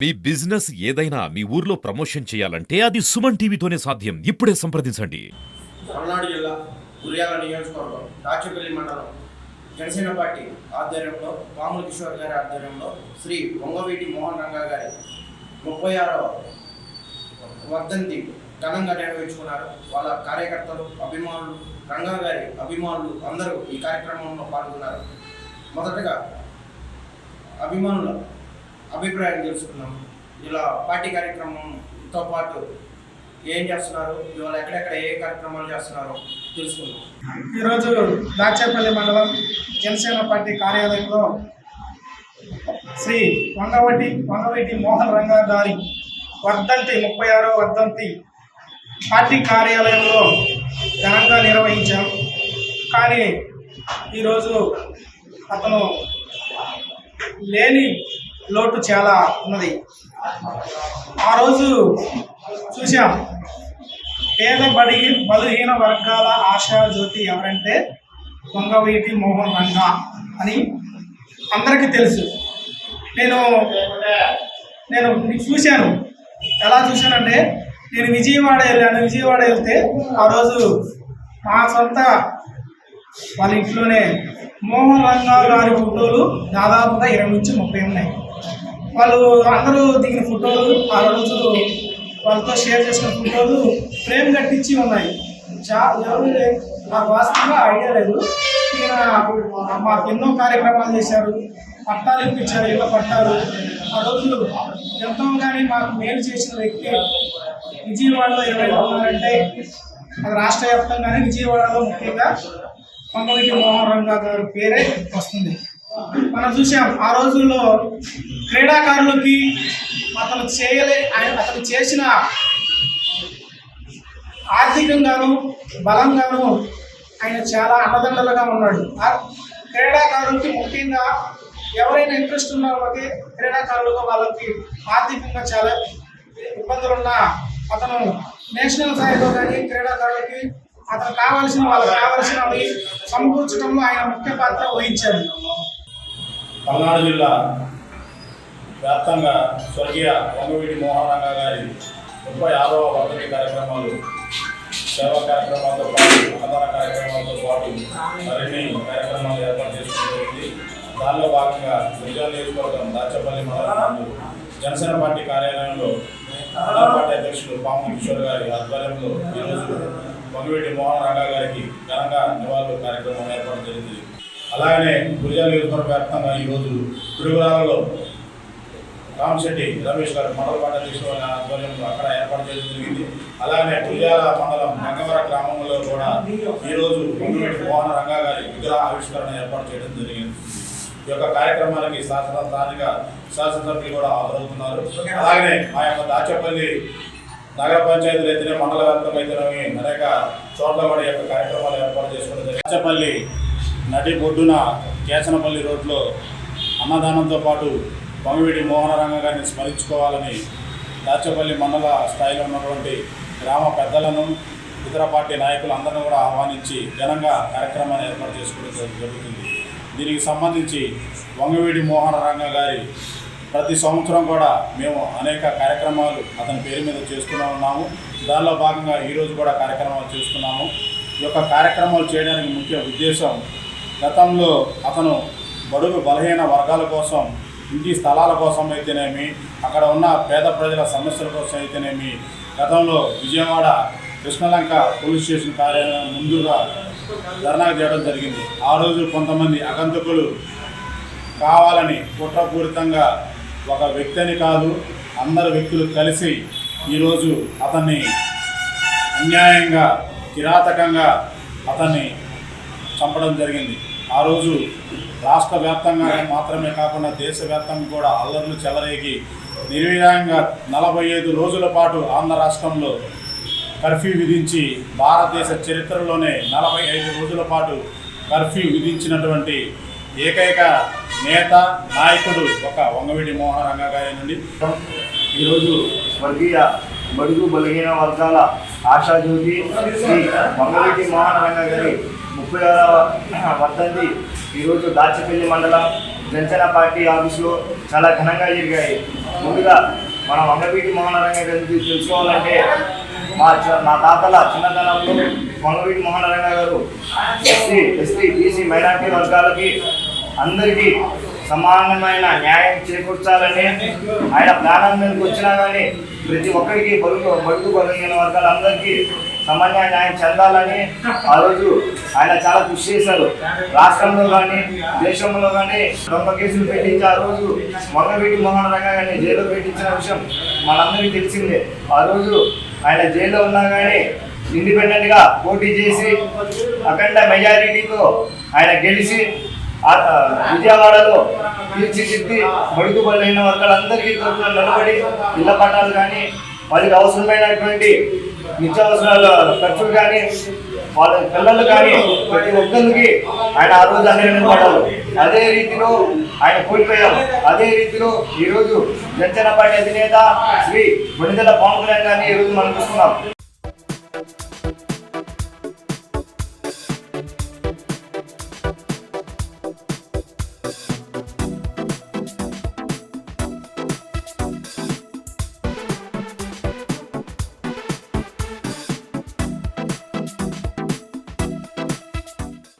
మీ business ఏదైనా మీ ఊర్లో promotion చేయాలంటే అది సుమన్ టీవీతోనే సాధ్యం. ఇప్పుడే సంప్రదించండి. పల్నాడు జిల్లా గురియాల నియోజకవర్గం దాచేపల్లి మండలం జనసేన పార్టీ ఆధ్వర్యంలో పాముల కిషోర్ గారి ఆధ్వర్యంలో శ్రీ వంగవీటి మోహన్ రంగా గారి 36వ వర్ధంతి ఘనంగా నిర్వహించుకున్నారు. వాళ్ళ కార్యకర్తలు, అభిమానులు, రంగా గారి అభిమానులు అందరూ ఈ కార్యక్రమంలో పాల్గొన్నారు. మొదటగా అభిమానుల అభిప్రాయం తెలుసుకున్నాం. ఇలా పార్టీ కార్యక్రమంతో పాటు ఏం చేస్తున్నారు, ఇవాళ ఎక్కడెక్కడ ఏ కార్యక్రమాలు చేస్తున్నారో తెలుసుకున్నాం. ఈరోజు దాచేపల్లి మండలం జనసేన పార్టీ కార్యాలయంలో శ్రీ వంగవీటి మోహన్ రంగా గారి వర్ధంతి 36వ వర్ధంతి పార్టీ కార్యాలయంలో ఘనంగా నిర్వహించాం. కానీ ఈరోజు అతను లేని లోటు చాలా ఉన్నది. ఆ రోజు చూసాం, పేద బలహీన వర్గాల ఆశా జ్యోతి ఎవరంటే వంగవీటి మోహన్ రంగా అని అందరికీ తెలుసు. నేను చూశాను. ఎలా చూశానంటే, నేను విజయవాడ వెళ్ళాను. విజయవాడ వెళ్తే ఆ రోజు మా సొంత వాళ్ళ ఇంట్లోనే మోహన్ రంగా గారి ఫోటోలు దాదాపుగా 20 నుంచి 30 ఉన్నాయి. వాళ్ళు అందరూ దిగిన ఫోటోలు, ఆ రోజు వాళ్ళతో షేర్ చేసిన ఫోటోలు ఫ్రేమ్ కట్టించి ఉన్నాయి. ఎవరు నాకు వాస్తవంగా ఐడియా లేదు. ఈయన మాకు ఎన్నో కార్యక్రమాలు చేశారు, పట్టాలు ఇప్పించారు, ఇళ్ళ పట్టాలు. ఆ రోజు ఎంతో కానీ మాకు మేలు చేసిన వ్యక్తి విజయవాడలో 20 ఉన్నారంటే అది రాష్ట్ర వ్యాప్తంగానే విజయవాడలో ముఖ్యంగా వంగవీటి మోహన్ రంగా గారి పేరే వస్తుంది. మనం చూసాం, ఆ రోజుల్లో క్రీడాకారులకి అతను చేసిన ఆర్థికంగాను బలంగాను ఆయన చాలా అండదండలుగా ఉన్నాడు. క్రీడాకారులకి ముఖ్యంగా ఎవరైనా ఇంట్రెస్ట్ ఉన్న వాళ్ళకి క్రీడాకారులుగా వాళ్ళకి ఆర్థికంగా చాలా ఇబ్బందులున్న అతను నేషనల్ స్థాయిలో కానీ క్రీడాకారులకి అతను వాళ్ళకి కావాల్సినవి సమకూర్చడంలో ఆయన ముఖ్య పాత్ర వహించారు. పల్నాడు జిల్లా వ్యాప్తంగా స్వర్గీయ వంగవీటి మోహన్ రంగా గారి 36వ వర్ధంతి కార్యక్రమాలు, సేవా కార్యక్రమాలతో పాటు అన్నదాన కార్యక్రమాలతో పాటు మరిన్ని కార్యక్రమాలు ఏర్పాటు చేసుకోబడింది. దానిలో భాగంగా గురిజాల నియోజకవర్గం దాచేపల్లి మండలం జనసేన పార్టీ కార్యాలయంలో పార్టీ అధ్యక్షులు పాముల కిషోర్ గారి ఆధ్వర్యంలో ఈరోజు వంగవీటి మోహన్ రంగా గారికి ఘనంగా నివాళులు కార్యక్రమం ఏర్పాటు జరిగింది. అలాగనే గురిజాల నియోజకవర్గ వ్యాప్తంగా ఈరోజు పిడుగురాలలో రామశెట్టి రమేష్ గారు మండల పార్టీ అధ్యక్షుల ఆధ్వర్యంలో అక్కడ ఏర్పాటు చేయడం జరిగింది. అలాగే గురిజాల మండలం గంగవర గ్రామంలో కూడా ఈరోజు వంగవీటి మోహన్ రంగా గారి విగ్రహ ఆవిష్కరణ ఏర్పాటు చేయడం జరిగింది. ఈ యొక్క కార్యక్రమానికి స్థానిక శాసనసభ్యులు కూడా హాజరవుతున్నారు. అలాగే మా యొక్క దాచేపల్లి నగర పంచాయతీలు అయితేనే, మండల వ్యాప్తంగా అయితేనే అనేక చోట్ల కూడా ఈ యొక్క కార్యక్రమాలు ఏర్పాటు చేసుకోవడం జరిగింది. దాచేపల్లి నడి బొడ్డున కేసనపల్లి రోడ్లో అన్నదానంతో పాటు వంగవీటి మోహన రంగా గారిని స్మరించుకోవాలని దాచేపల్లి మండల స్థాయిలో ఉన్నటువంటి గ్రామ పెద్దలను, ఇతర పార్టీ నాయకులందరినీ కూడా ఆహ్వానించి ఘనంగా కార్యక్రమాన్ని ఏర్పాటు చేసుకోవడం జరుగుతుంది. దీనికి సంబంధించి వంగవీటి మోహన రంగా గారి ప్రతి సంవత్సరం కూడా మేము అనేక కార్యక్రమాలు అతని పేరు మీద చేస్తూనే ఉన్నాము. దానిలో భాగంగా ఈరోజు కూడా కార్యక్రమాలు చేస్తున్నాము. ఈ యొక్క కార్యక్రమాలు చేయడానికి ముఖ్య ఉద్దేశం, గతంలో అతను బడుగు బలహీన వర్గాల కోసం, ఇంటి స్థలాల కోసం అయితేనేమి, అక్కడ ఉన్న పేద ప్రజల సమస్యల కోసం అయితేనేమి గతంలో విజయవాడ కృష్ణలంక పోలీస్ స్టేషన్ కార్యాలయం ముందుగా ధర్నా చేయడం జరిగింది. ఆ రోజు కొంతమంది అగంతకులు కావాలని కుట్రపూరితంగా ఒక వ్యక్తి అని కాదు, అందరు వ్యక్తులు కలిసి ఈరోజు అతన్ని అన్యాయంగా, కిరాతకంగా అతన్ని చంపడం జరిగింది. ఆ రోజు రాష్ట్ర వ్యాప్తంగా మాత్రమే కాకుండా దేశవ్యాప్తంగా కూడా అల్లర్లు చెలరేగి నిర్వీర్యంగా 45 రోజుల పాటు ఆంధ్ర రాష్ట్రంలో కర్ఫ్యూ విధించి, భారతదేశ చరిత్రలోనే 45 రోజుల పాటు కర్ఫ్యూ విధించినటువంటి ఏకైక నేత, నాయకుడు ఒక వంగవీటి మోహన్ రంగా గారి నుండి ఈరోజు వర్గీయ బడుగు బలహీన వర్గాల ఆశాజ్యోతి శ్రీ వంగవీటి మోహన్ రంగా గారి 36వ వర్ధంతి ఈరోజు దాచేపల్లి మండలం జనసేన పార్టీ ఆఫీసులో చాలా ఘనంగా జరిగాయి. ముందుగా మనం వంగవీటి మోహన రంగా గారి తెలుసుకోవాలంటే మా తాతల చిన్నతనంలో వంగవీటి మోహన రంగా గారు ఎస్టీ బీసీ మైనార్టీ వర్గాలకి అందరికీ సమానమైన న్యాయం చేకూర్చాలని ఆయన ప్రాణం మీదకి వచ్చినా కానీ ప్రతి ఒక్కరికి బడుగు బలహీన వర్గాలందరికీ సమాన న్యాయం చెందాలని ఆ రోజు ఆయన చాలా కృషి చేశారు. రాష్ట్రంలో కానీ దేశంలో కానీ దొంగ కేసులు పెట్టించి ఆ రోజు వంగవీటి మోహన రంగా గారిని జైల్లో పెట్టించిన విషయం మనందరికీ తెలిసిందే. ఆ రోజు ఆయన జైల్లో ఉన్నా కానీ ఇండిపెండెంట్గా పోటీ చేసి అఖండ మెజారిటీతో ఆయన గెలిచి విజయవాడలో తీర్చిదిద్ది బడుగు బలైన వర్గాలందరికీ తరఫున నిలబడి ఇళ్ల పట్టాలు కానీ వాళ్ళకి అవసరమైనటువంటి నిత్యావసరాల ఖర్చులు కానీ వాళ్ళ పిల్లలు కానీ ప్రతి ఒక్కరికి ఆయన ఆ రోజు అన్ని నిలబడ్డారు. అదే రీతిలో ఆయన కోల్పోయాం. అదే రీతిలో ఈరోజు జనసేన పార్టీ అధినేత శ్రీ వనిదల పవన్ కళ్యాణ్ గారిని ఈరోజు మనం చూస్తున్నాం.